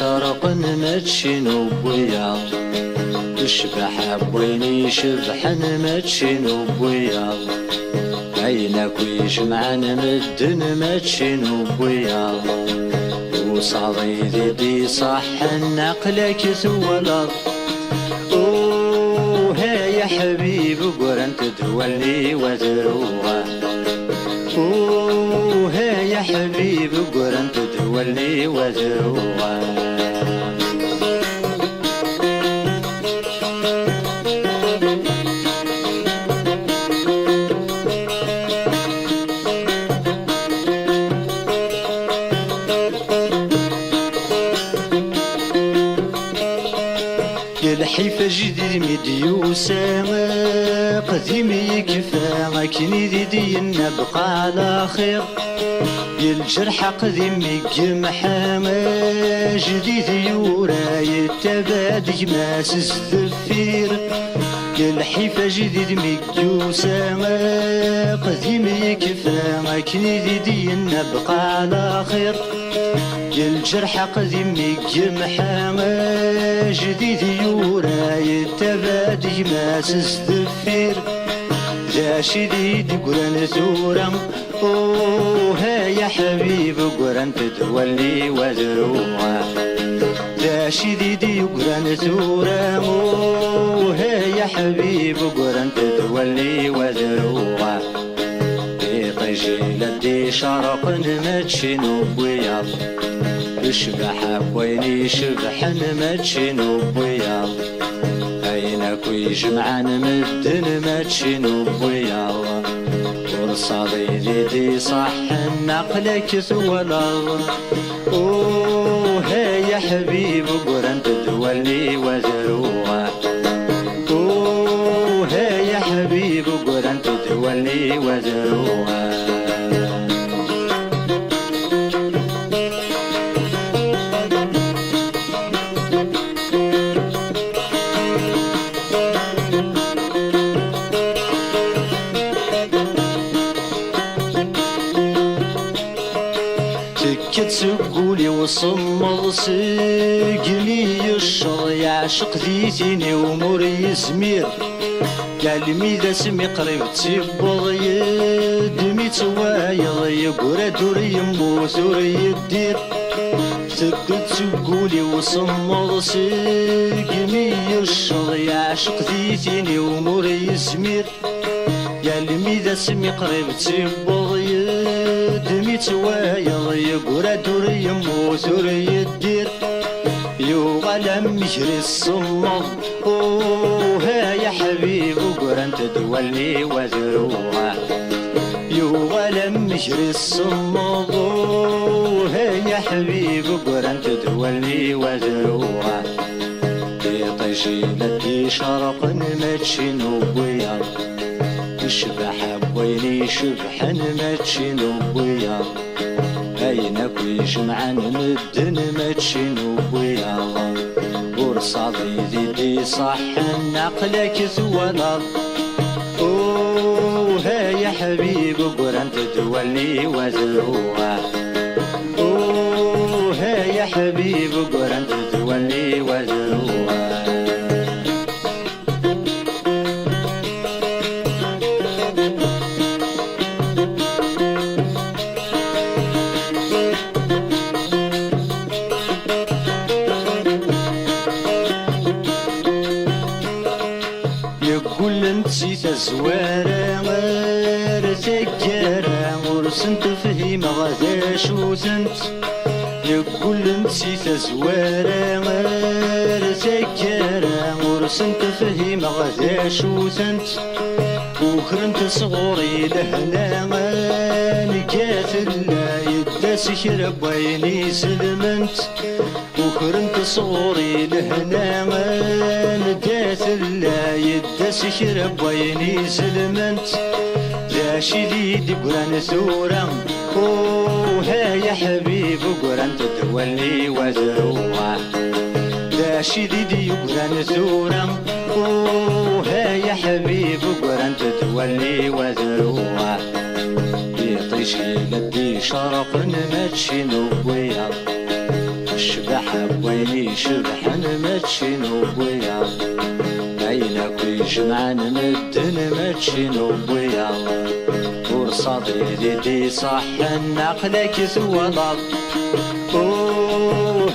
شرق متشنو بويا تشبح بويني شبحن متشنو بويا عينك ويجمعن مدن متشنو بويا وصعيدي دي صح نقلك ثولط اوه يا حبيب قرن تدولي وذروها اوه يا حبيب قرن تدولي وذروها الحيفة جديد مديوسة قديمي كفا كني دي نبقى على خير الجرح قديمي محامى جديد يورا يتبادي ماس الزفير الحيفة جديد مديوسة قديمي كفا كني دي نبقى على خير الجرح قديمي محامى جديد يورا يتبادي ماس الزفير ذا شديد قرن ثورا اوه يا حبيب قرن تدولي وذروها ذا شديد قرن ثورا اوه يا حبيب قرن تدولي وذروها طيجي لدي شرق متشنو بويا يشبح بويني شبحن متشنو بويا عينك ويجمعن مدن متشنو بويا ورصادي دي صح نقلك ثولا اوه يا حبيب قرن تدولي وذروها اوه يا حبيب قرن تدولي وذروها تقولي وصمض سقني الشر يعشق ذيتيني وموري سمير قال ذا سمي قريب تبض يدمي توايض يقرا دوري يموت وري الدير تقولي وصمض سقني الشر يعشق ذيتيني وموري سمير قال ذا سمي قريب تبض يدمي توايض يقرا دوري يموت وري الدير يغلم يجري الصمض اوه يا حبيب قرن تدولي وذروها يغلم يجري الصمض اوه يا حبيب قرن تدولي وذروها طيجي لدي شرق متشنو بويا يشبح بويني شبحن متشنو بويا عينك ويجمعن مدن متشنو بويا ورصادي دي صح نقلك ثولا اوه يا حبيب قرن تدولي وذروها اوه يا حبيب قرن تدولي وذروها يقول نسيت الزوارة غير ثقارة ورسنت فهيم غدا شو سنت يقول نسيت الزوارة غير ثقارة ورسنت فهيم غدا شو سنت وكرنت صغوري لهنا ما نكات الله يداس شرب ويني سلمنت وكرنت صغوري لهنا ما نكات الله يداس سكرب ويني سلمنت راشدي دي قران ثورة ها يا حبيب قران تتولي وزروع راشدي دي قران ثورة ها يا حبيب قران تتولي وزروع يطيش يلدي شرق نمتشي نوبويا الشبح ويني شبح نمتشي نوبويا عينك يجمع نمدن متشي نوبويا ورصادي دي صح نقلك ثوضب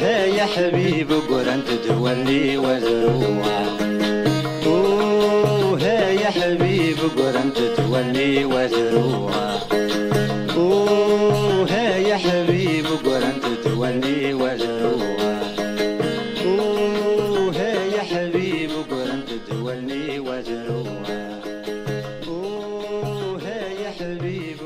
ها يا حبيب قران تتولي وزروع ها يا حبيب قران تتولي وزروع ها يا حبيب قران تتولي وزروع ها يا حبيب قران تتولي وزروع ها يا حبيب